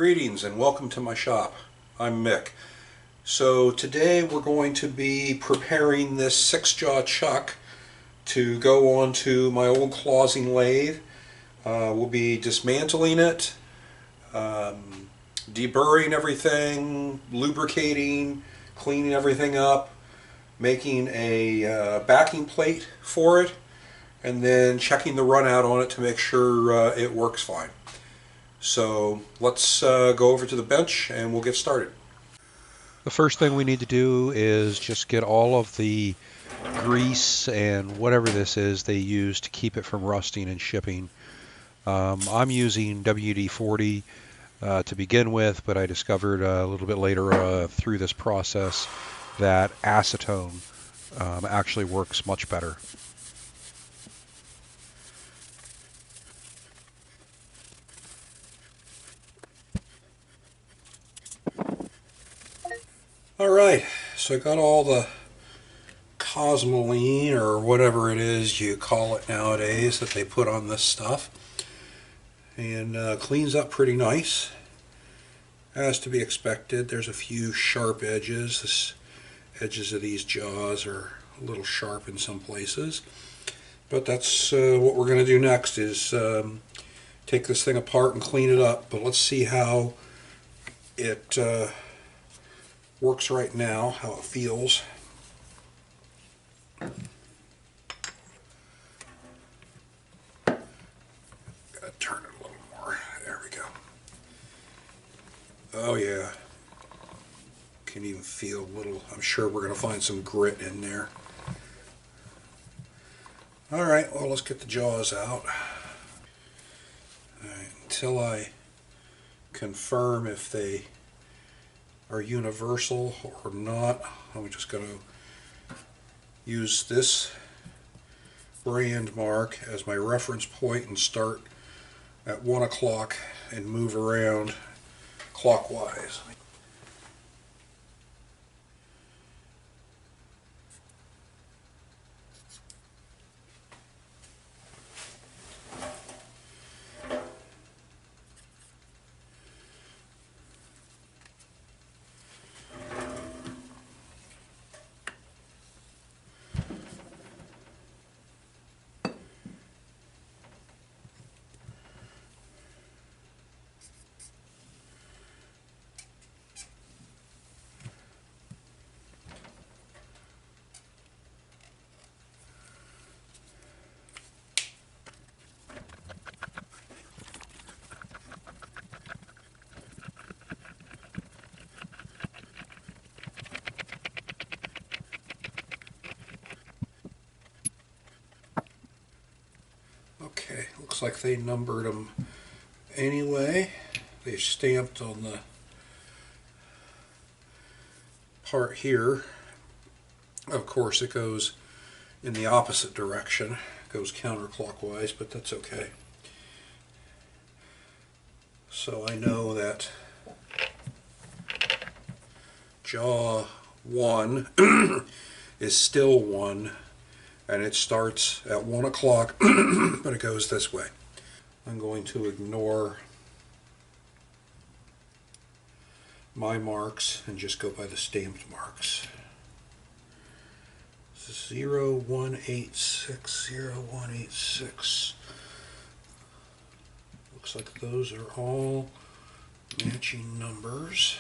Greetings and welcome to my shop. I'm Mick. So today we're going to be preparing this 6-jaw chuck to go onto my old clausing lathe. We'll be dismantling it, deburring everything, lubricating, cleaning everything up, making a backing plate for it, and then checking the run out on it to make sure it works fine. So let's go over to the bench and we'll get started. The first thing we need to do is just get all of the grease and whatever this is they use to keep it from rusting and shipping. I'm using WD-40 to begin with, but I discovered a little bit later through this process that acetone actually works much better. Alright, so I got all the cosmoline or whatever it is you call it nowadays that they put on this stuff, and cleans up pretty nice, as to be expected. There's a few sharp edges. The edges of these jaws are a little sharp in some places, but that's what we're going to do next is take this thing apart and clean it up. But let's see how it works right now, how it feels. Gotta turn it a little more. There we go. Oh yeah. Can even feel a little, I'm sure we're going to find some grit in there. Alright, well, let's get the jaws out. Alright, until I confirm if they are universal or not, I'm just going to use this brand mark as my reference point and start at 1 o'clock and move around clockwise. Okay, looks like they numbered them anyway. They stamped on the part here. Of course, it goes in the opposite direction. It goes counterclockwise, but that's okay. So I know that jaw 1 is still 1, and it starts at 1 o'clock, but it goes this way. I'm going to ignore my marks and just go by the stamped marks. 0186, 0186. Looks like those are all matching numbers.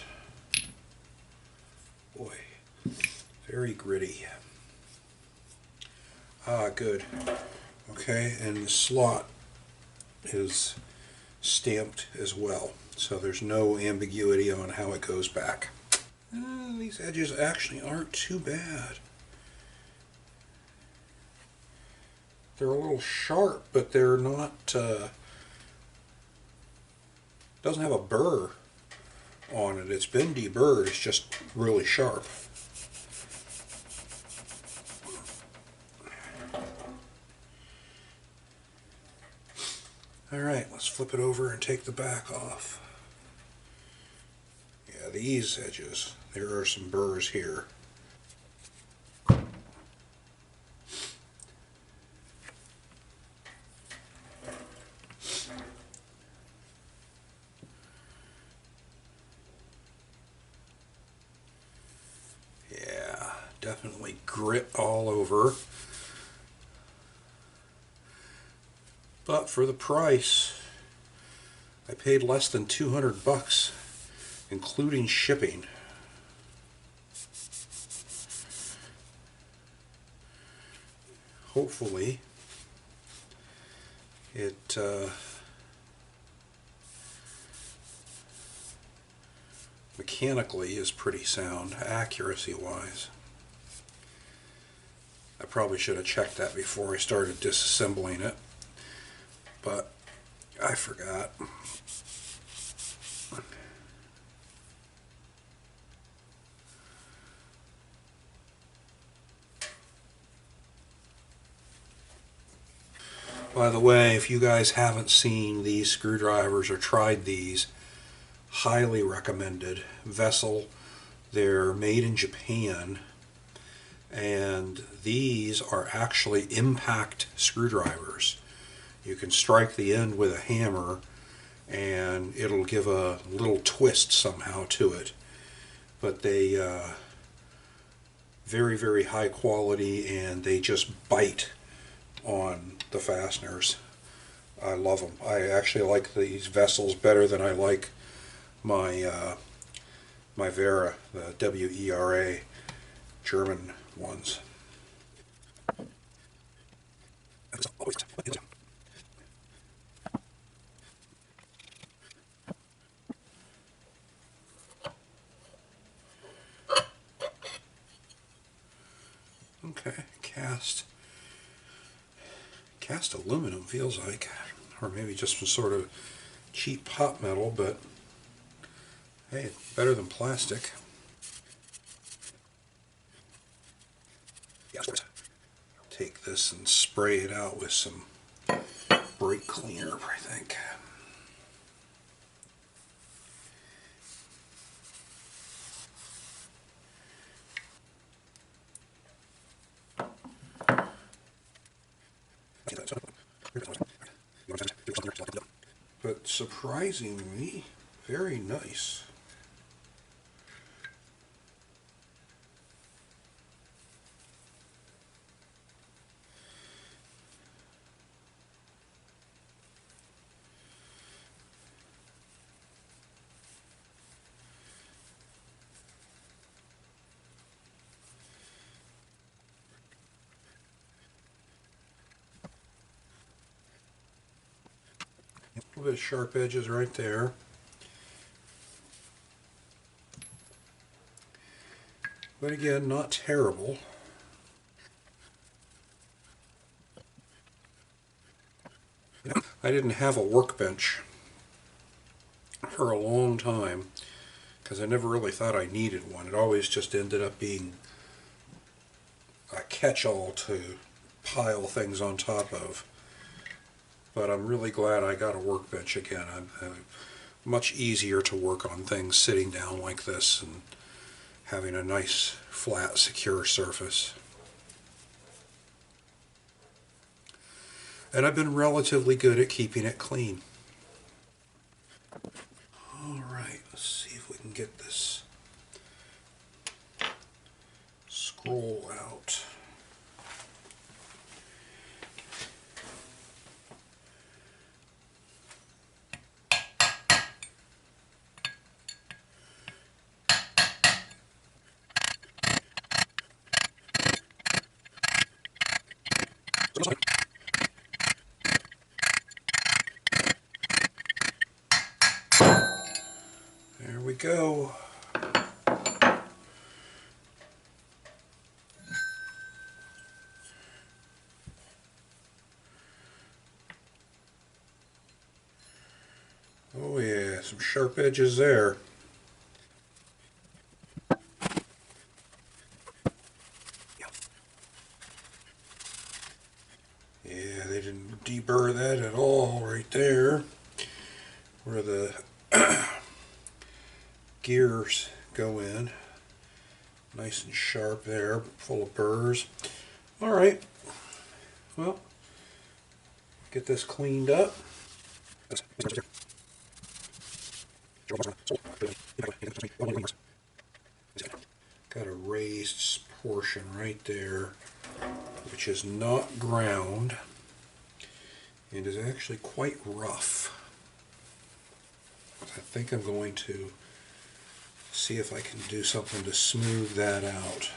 Boy, very gritty. Ah, good. Okay, and the slot is stamped as well, so there's no ambiguity on how it goes back. These edges actually aren't too bad. They're a little sharp, but they're not, doesn't have a burr on it. It's been deburred, it's just really sharp. Alright, let's flip it over and take the back off. Yeah, these edges, there are some burrs here. definitely grit all over. But for the price, I paid less than 200 bucks, including shipping. Hopefully, it mechanically is pretty sound, accuracy-wise. I probably should have checked that before I started disassembling it, but I forgot. By the way, if you guys haven't seen these screwdrivers or tried these, highly recommended. Vessel, they're made in Japan, and these are actually impact screwdrivers. You can strike the end with a hammer and it'll give a little twist somehow to it. But they very, very high quality, and they just bite on the fasteners. I love them. I actually like these vessels better than I like my Vera, the WERA German ones. Okay, cast aluminum feels like, or maybe just some sort of cheap pot metal, but hey, it's better than plastic. Take this and spray it out with some brake cleaner, I think. But surprisingly, very nice. A little bit of sharp edges right there. But again, not terrible. I didn't have a workbench for a long time because I never really thought I needed one. It always just ended up being a catch-all to pile things on top of. But I'm really glad I got a workbench again. I'm much easier to work on things sitting down like this and having a nice, flat, secure surface. And I've been relatively good at keeping it clean. Alright, let's see if we can get this scroll out. There we go. Oh yeah, some sharp edges there. Yeah, they didn't deburr that at all right there, where the gears go in. Nice and sharp there, full of burrs. Alright, well, get this cleaned up. Got a raised portion portion right there, which is not ground and is actually quite rough. I think I'm going to see if I can do something to smooth that out.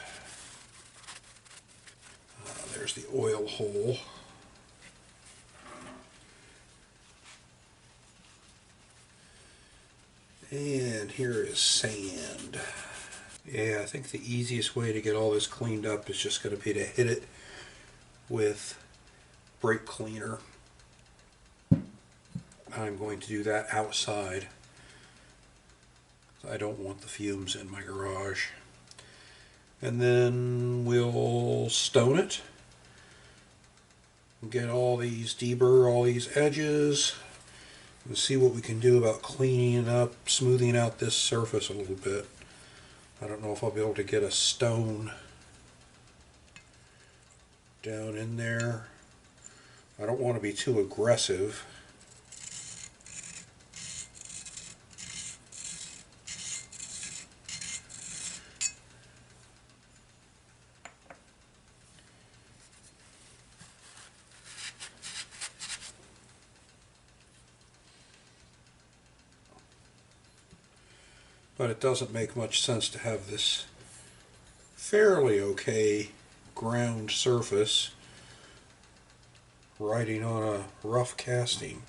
There's the oil hole. And here is sand. Yeah, I think the easiest way to get all this cleaned up is just going to be to hit it with brake cleaner. I'm going to do that outside. I don't want the fumes in my garage. And then we'll stone it. Get all these, deburr all these edges. And see what we can do about cleaning up, smoothing out this surface a little bit. I don't know if I'll be able to get a stone down in there. I don't want to be too aggressive. But it doesn't make much sense to have this fairly okay ground surface riding on a rough casting.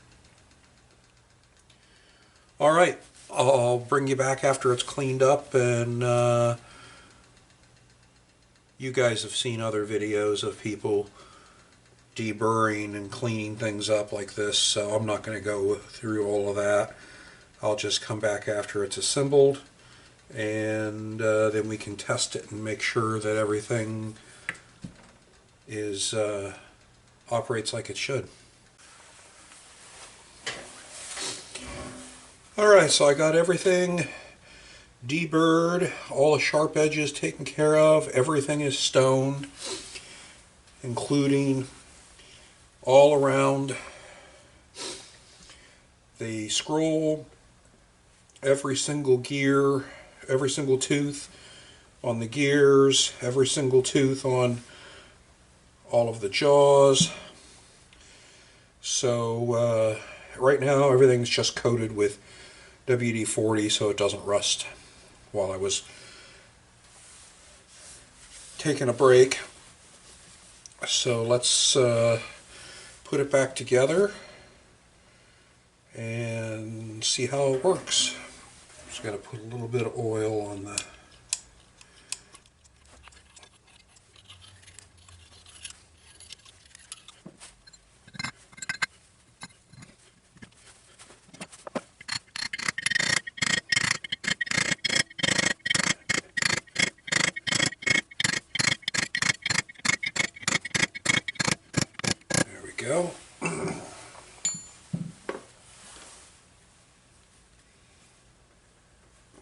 Alright, I'll bring you back after it's cleaned up, and you guys have seen other videos of people deburring and cleaning things up like this, so I'm not going to go through all of that. I'll just come back after it's assembled, and then we can test it and make sure that everything is operates like it should. Alright, so I got everything deburred, all the sharp edges taken care of, everything is stoned, including all around the scroll, every single gear, every single tooth on the gears, every single tooth on all of the jaws. So right now everything's just coated with WD-40 so it doesn't rust while I was taking a break. So let's put it back together and see how it works. Just got to put a little bit of oil on the there we go.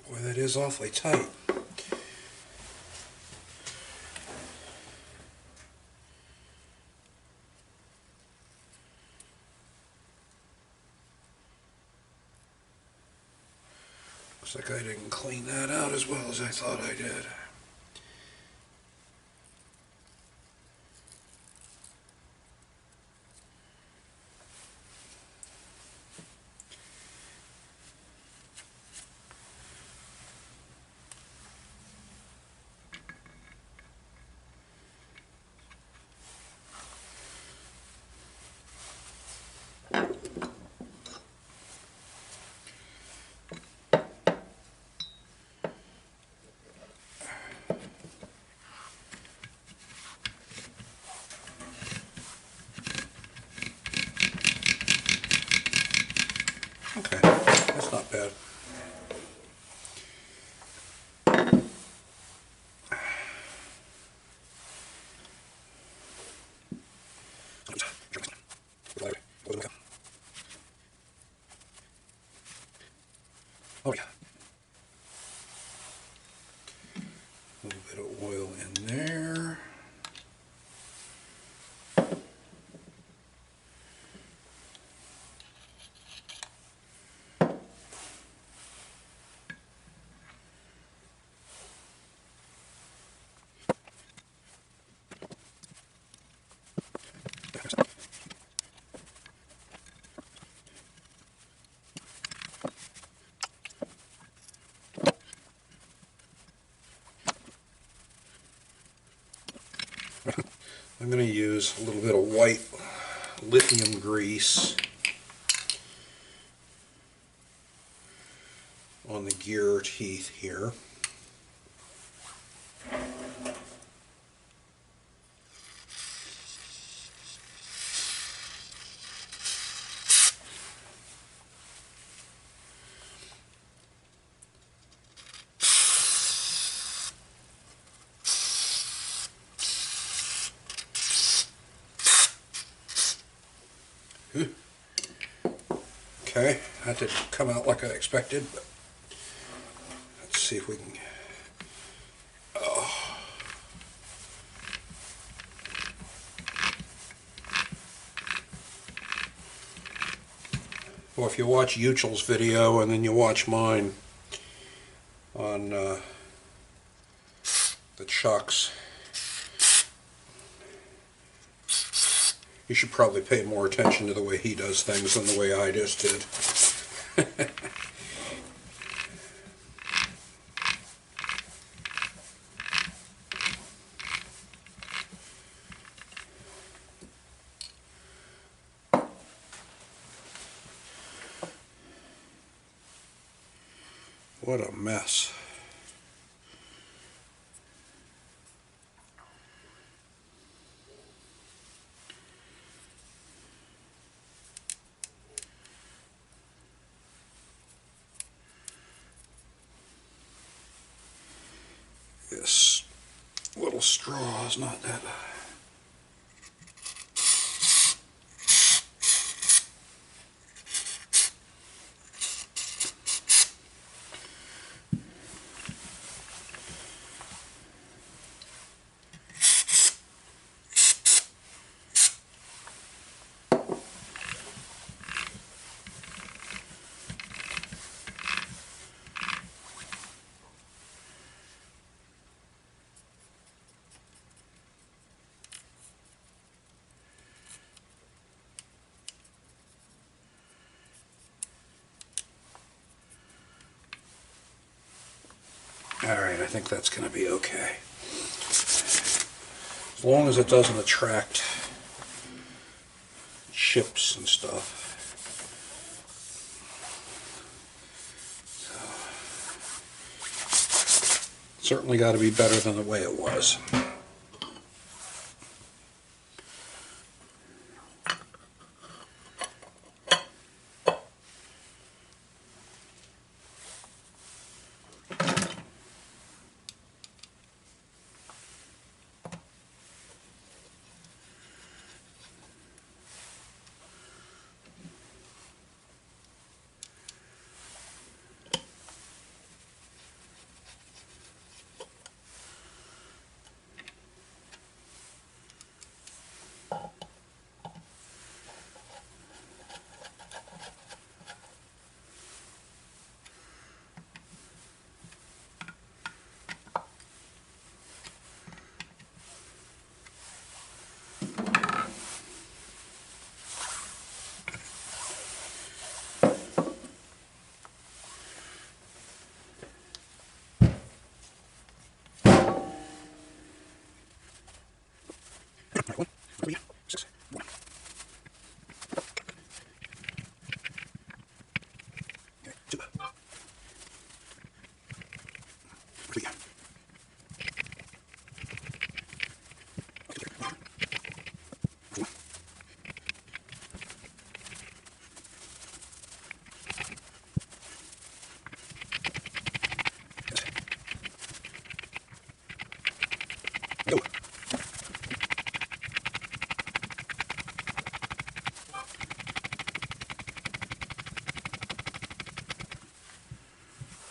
Boy, that is awfully tight. Looks like I didn't clean that out as well as I thought I did. Okay, that's not bad. Oh yeah. A little bit of oil in there. I'm going to use a little bit of white lithium grease on the gear teeth here. Okay, that didn't come out like I expected, but let's see if we can. Oh. Well, if you watch Uchel's video and then you watch mine on the chucks, you should probably pay more attention to the way he does things than the way I just did. What a mess. This little straw is not that. Alright, I think that's going to be okay. As long as it doesn't attract chips and stuff. Certainly got to be better than the way it was.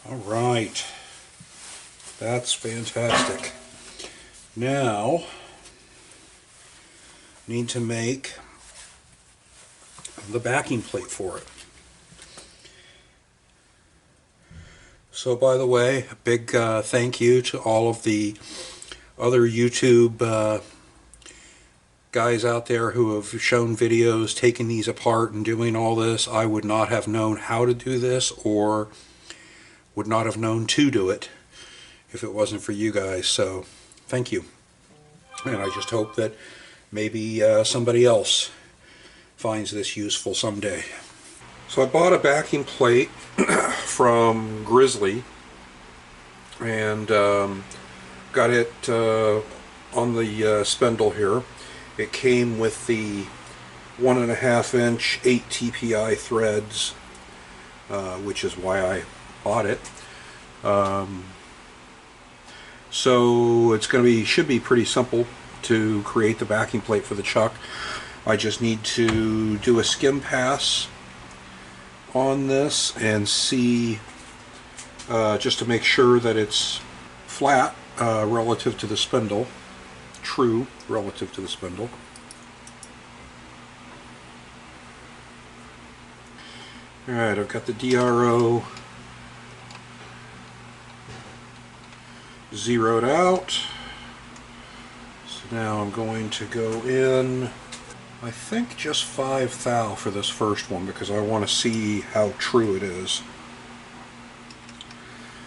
All right, that's fantastic. Now, need to make the backing plate for it. So, by the way, a big thank you to all of the other YouTube guys out there who have shown videos taking these apart and doing all this. I would not have known how to do this, or would not have known to do it if it wasn't for you guys. So thank you, and I just hope that Maybe somebody else finds this useful someday. So I bought a backing plate from Grizzly and got it on the spindle here. It came with the 1.5-inch 8 TPI threads, which is why I bought it. So it's going to be, should be pretty simple to create the backing plate for the chuck. I just need to do a skim pass on this and see, just to make sure that it's flat relative to the spindle, true relative to the spindle. Alright, I've got the DRO zeroed out. So now I'm going to go in, I think just 5 thou for this first one because I want to see how true it is.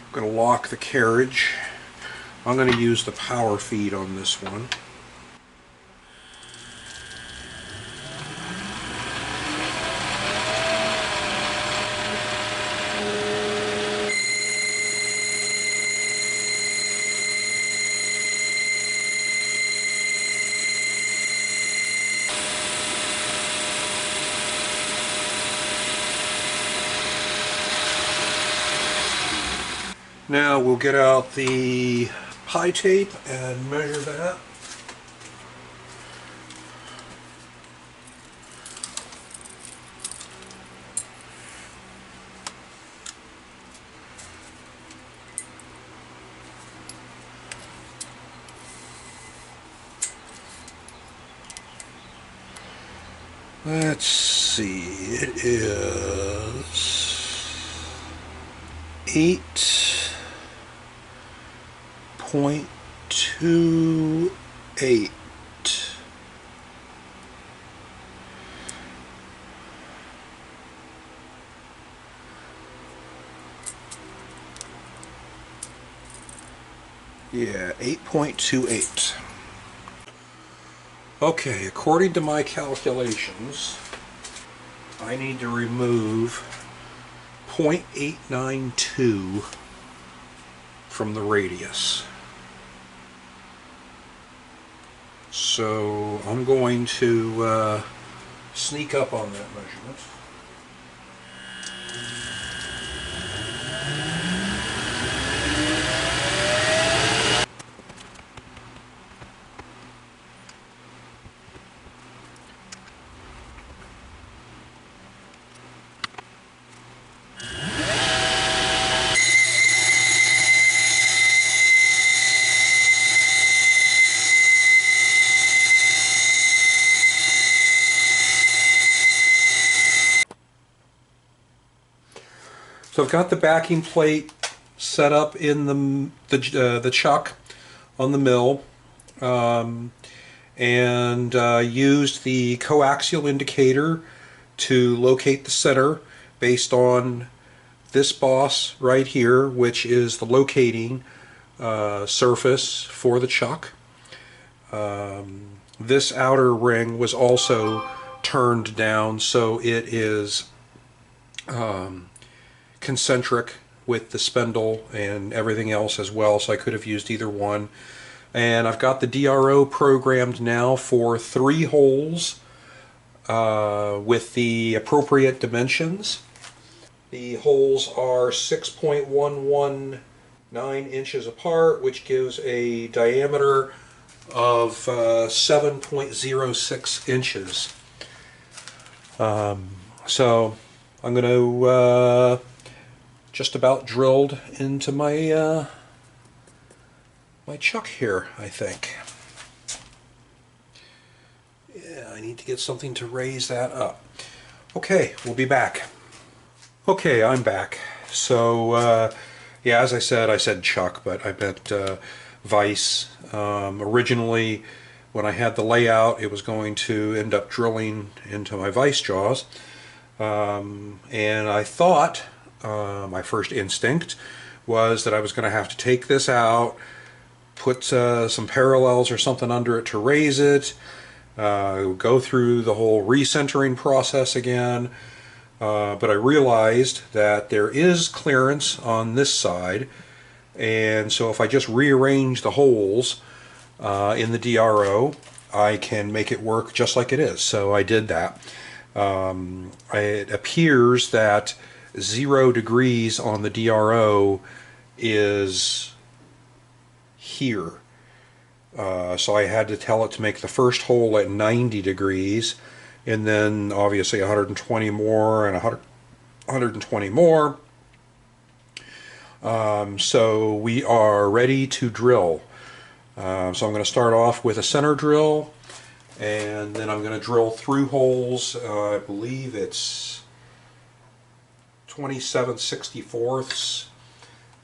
I'm going to lock the carriage. I'm going to use the power feed on this one. Now we'll get out the pie tape and measure that. Let's see, it is 8.28. Yeah, 8.28. Okay, according to my calculations, I need to remove 0.892 from the radius. So I'm going to sneak up on that measurement. So I've got the backing plate set up in the chuck on the mill, and used the coaxial indicator to locate the center based on this boss right here, which is the locating surface for the chuck. This outer ring was also turned down so it is concentric with the spindle and everything else as well, so I could have used either one. And I've got the DRO programmed now for 3 holes with the appropriate dimensions. The holes are 6.119 inches apart, which gives a diameter of 7.06 inches. So I'm going to just about drilled into my my chuck here, I think. Yeah, I need to get something to raise that up. Okay, we'll be back. Okay, I'm back. So, yeah, as I said chuck, but I meant vise. Originally, when I had the layout, it was going to end up drilling into my vise jaws. And I thought, my first instinct was that I was going to have to take this out, put some parallels or something under it to raise it, go through the whole recentering process again. But I realized that there is clearance on this side, and so if I just rearrange the holes in the DRO, I can make it work just like it is. So I did that. It appears that 0 degrees on the DRO is here. So I had to tell it to make the first hole at 90 degrees, and then obviously 120 more and 120 more. So we are ready to drill. So I'm going to start off with a center drill, and then I'm going to drill through holes. I believe it's 27/64.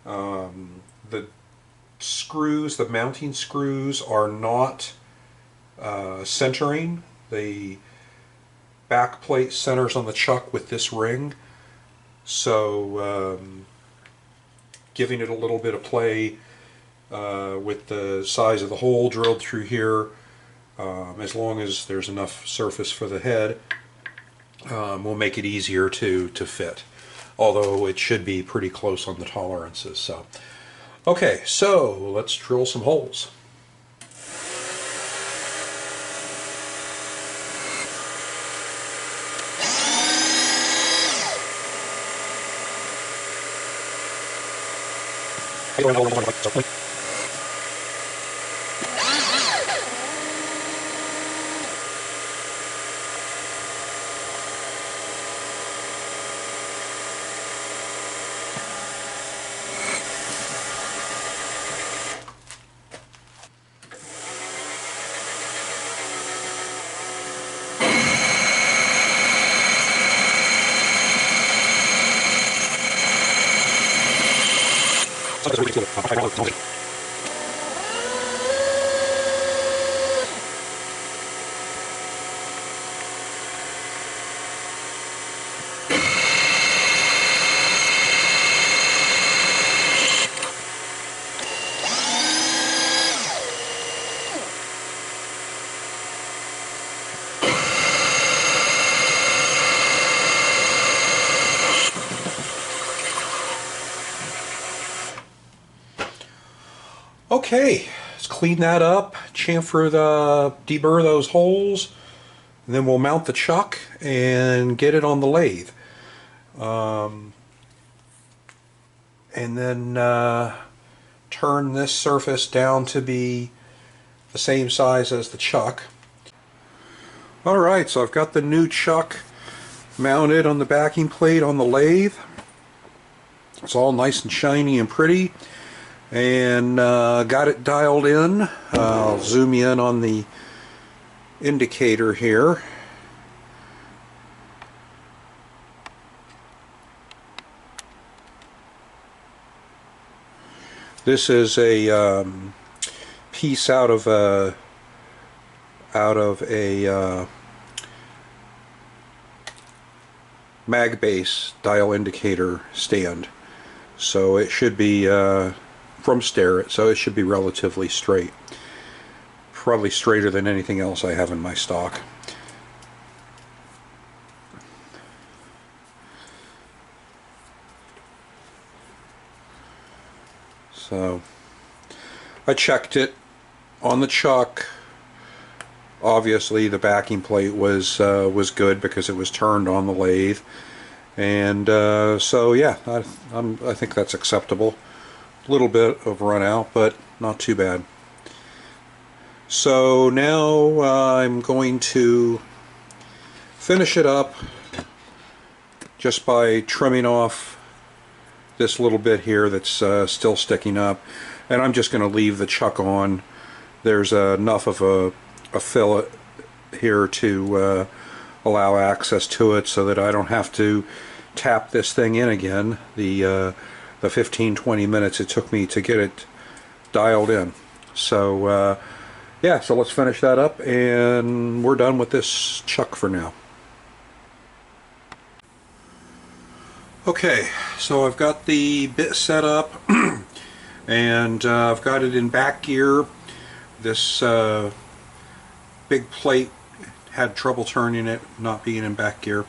The screws, the mounting screws, are not centering. The back plate centers on the chuck with this ring, so giving it a little bit of play with the size of the hole drilled through here, as long as there's enough surface for the head, will make it easier to fit, although it should be pretty close on the tolerances. So okay, so let's drill some holes. Okay, let's clean that up, deburr those holes, and then we'll mount the chuck and get it on the lathe. And then turn this surface down to be the same size as the chuck. Alright, so I've got the new chuck mounted on the backing plate on the lathe. It's all nice and shiny and pretty. And got it dialed in. I'll zoom in on the indicator here. This is a piece out of a mag base dial indicator stand, so it should be from Starrett, so it should be relatively straight. Probably straighter than anything else I have in my stock. So I checked it on the chuck. Obviously the backing plate was good because it was turned on the lathe, and so yeah, I think that's acceptable. A little bit of run out, but not too bad. So now I'm going to finish it up just by trimming off this little bit here that's still sticking up, and I'm just going to leave the chuck on. There's enough of a fillet here to allow access to it so that I don't have to tap this thing in again the 15-20 minutes it took me to get it dialed in. So yeah, so let's finish that up and we're done with this chuck for now. Okay, so I've got the bit set up and I've got it in back gear. This big plate had trouble turning it, not being in back gear.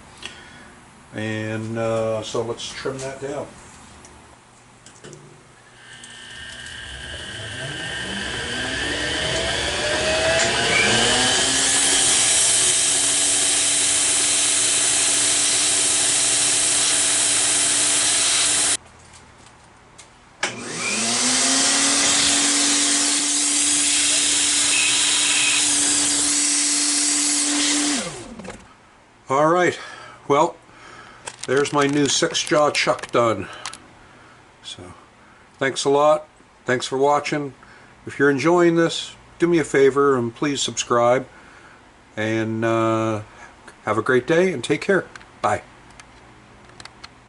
And so let's trim that down. Alright, well, there's my new 6-jaw chuck done. So, thanks a lot. Thanks for watching. If you're enjoying this, do me a favor and please subscribe. And have a great day and take care. Bye.